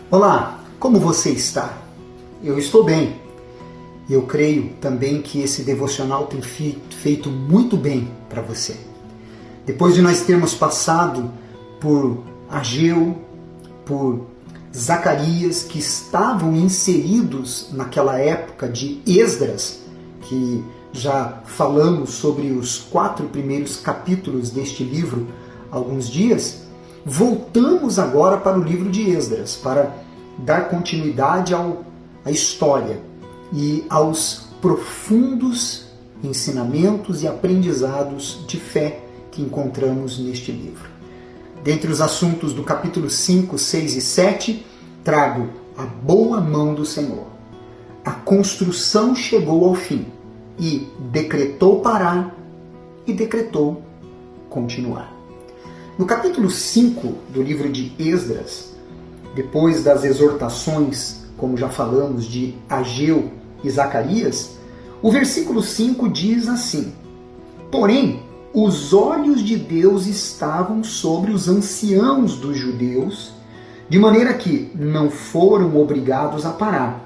Olá, como você está? Eu estou bem. Eu creio também que esse devocional tem feito muito bem para você. Depois de nós termos passado por Ageu, por Zacarias, que estavam inseridos naquela época de Esdras, que já falamos sobre os 4 primeiros capítulos deste livro há alguns dias, voltamos agora para o livro de Esdras, para dar continuidade à história e aos profundos ensinamentos e aprendizados de fé que encontramos neste livro. Dentre os assuntos do capítulo 5, 6 e 7, trago a boa mão do Senhor. A construção chegou ao fim e decretou parar e decretou continuar. No capítulo 5 do livro de Esdras, depois das exortações, como já falamos, de Ageu e Zacarias, o versículo 5 diz assim: Porém, os olhos de Deus estavam sobre os anciãos dos judeus, de maneira que não foram obrigados a parar,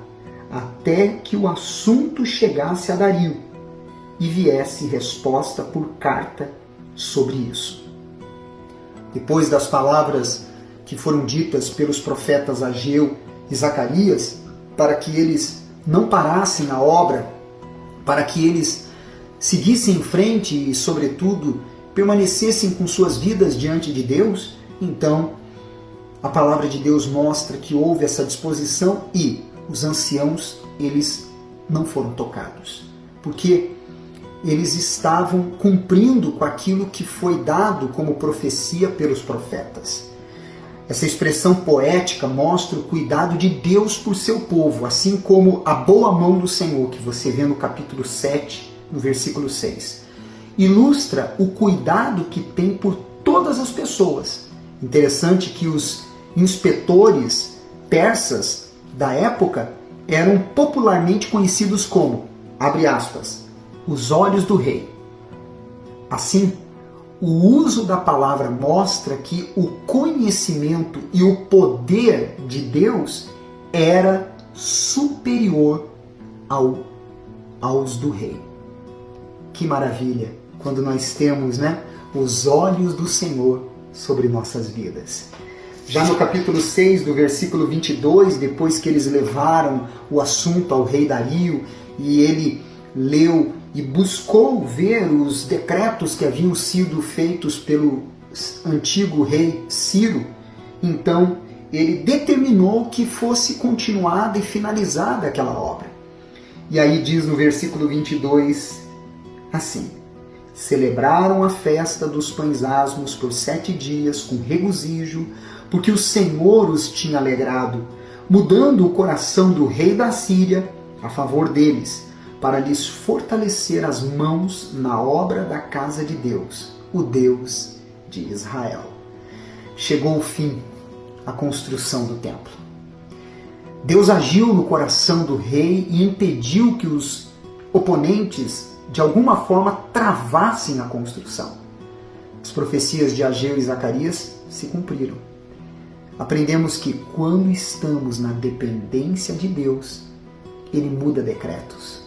até que o assunto chegasse a Dario e viesse resposta por carta sobre isso. Depois das palavras que foram ditas pelos profetas Ageu e Zacarias, para que eles não parassem a obra, para que eles seguissem em frente e, sobretudo, permanecessem com suas vidas diante de Deus, então a palavra de Deus mostra que houve essa disposição e os anciãos, eles não foram tocados, porque eles estavam cumprindo com aquilo que foi dado como profecia pelos profetas. Essa expressão poética mostra o cuidado de Deus por seu povo, assim como a boa mão do Senhor, que você vê no capítulo 7, no versículo 6. Ilustra o cuidado que tem por todas as pessoas. Interessante que os inspetores persas da época eram popularmente conhecidos como, abre aspas, os olhos do rei. Assim, o uso da palavra mostra que o conhecimento e o poder de Deus era superior aos do rei. Que maravilha quando nós temos, os olhos do Senhor sobre nossas vidas. Já no capítulo 6, do versículo 22, depois que eles levaram o assunto ao rei Dario e ele leu e buscou ver os decretos que haviam sido feitos pelo antigo rei Ciro, então ele determinou que fosse continuada e finalizada aquela obra. E aí diz no versículo 22 assim: Celebraram a festa dos pães asmos por 7 dias com regozijo, porque o Senhor os tinha alegrado, mudando o coração do rei da Síria a favor deles, para lhes fortalecer as mãos na obra da casa de Deus, o Deus de Israel. Chegou o fim, a construção do templo. Deus agiu no coração do rei e impediu que os oponentes, de alguma forma, travassem a construção. As profecias de Ageu e Zacarias se cumpriram. Aprendemos que quando estamos na dependência de Deus, Ele muda decretos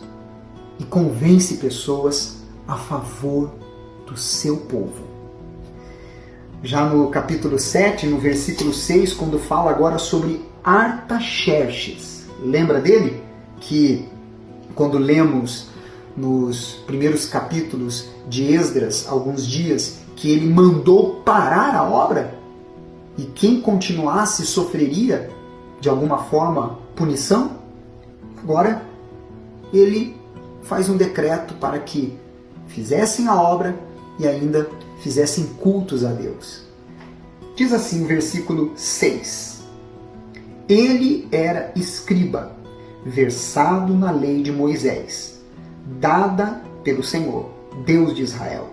e convence pessoas a favor do seu povo. Já no capítulo 7, no versículo 6, quando fala agora sobre Artaxerxes, lembra dele? Que quando lemos nos primeiros capítulos de Esdras, alguns dias, que ele mandou parar a obra e quem continuasse sofreria, de alguma forma, punição. Agora, ele faz um decreto para que fizessem a obra e ainda fizessem cultos a Deus. Diz assim o versículo 6. Ele era escriba, versado na lei de Moisés, dada pelo Senhor, Deus de Israel.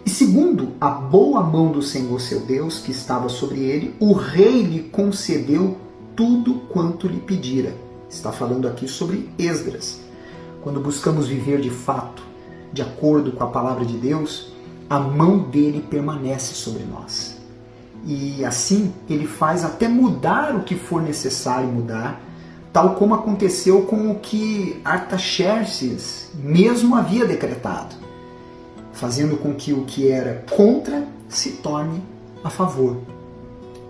E segundo a boa mão do Senhor seu Deus, que estava sobre ele, o rei lhe concedeu tudo quanto lhe pedira. Está falando aqui sobre Esdras. Quando buscamos viver de fato, de acordo com a palavra de Deus, a mão dele permanece sobre nós. E assim ele faz até mudar o que for necessário mudar, tal como aconteceu com o que Artaxerxes mesmo havia decretado, fazendo com que o que era contra se torne a favor.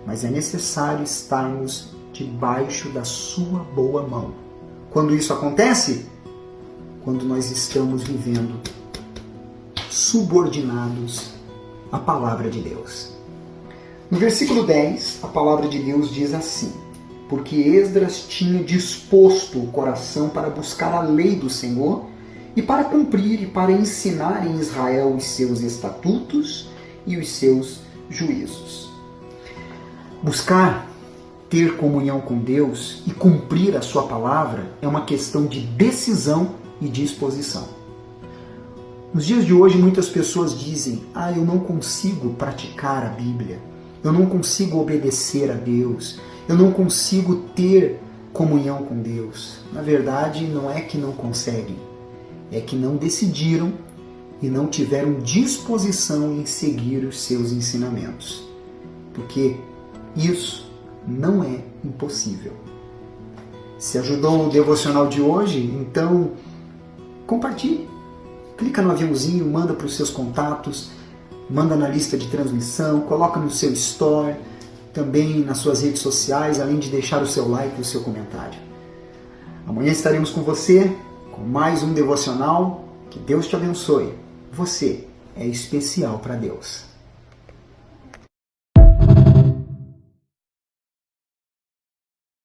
Mas é necessário estarmos debaixo da sua boa mão. Quando isso acontece? Quando nós estamos vivendo subordinados à palavra de Deus. No versículo 10, a palavra de Deus diz assim: porque Esdras tinha disposto o coração para buscar a lei do Senhor e para cumprir e para ensinar em Israel os seus estatutos e os seus juízos. Buscar ter comunhão com Deus e cumprir a sua palavra é uma questão de decisão e disposição. Nos dias de hoje, muitas pessoas dizem: eu não consigo praticar a Bíblia, eu não consigo obedecer a Deus, eu não consigo ter comunhão com Deus. Na verdade, não é que não conseguem, é que não decidiram e não tiveram disposição em seguir os seus ensinamentos. Porque isso não é impossível. Se ajudou o devocional de hoje, então compartilhe. Clica no aviãozinho, manda para os seus contatos, manda na lista de transmissão, coloca no seu store, também nas suas redes sociais, além de deixar o seu like e o seu comentário. Amanhã estaremos com você com mais um devocional. Que Deus te abençoe. Você é especial para Deus.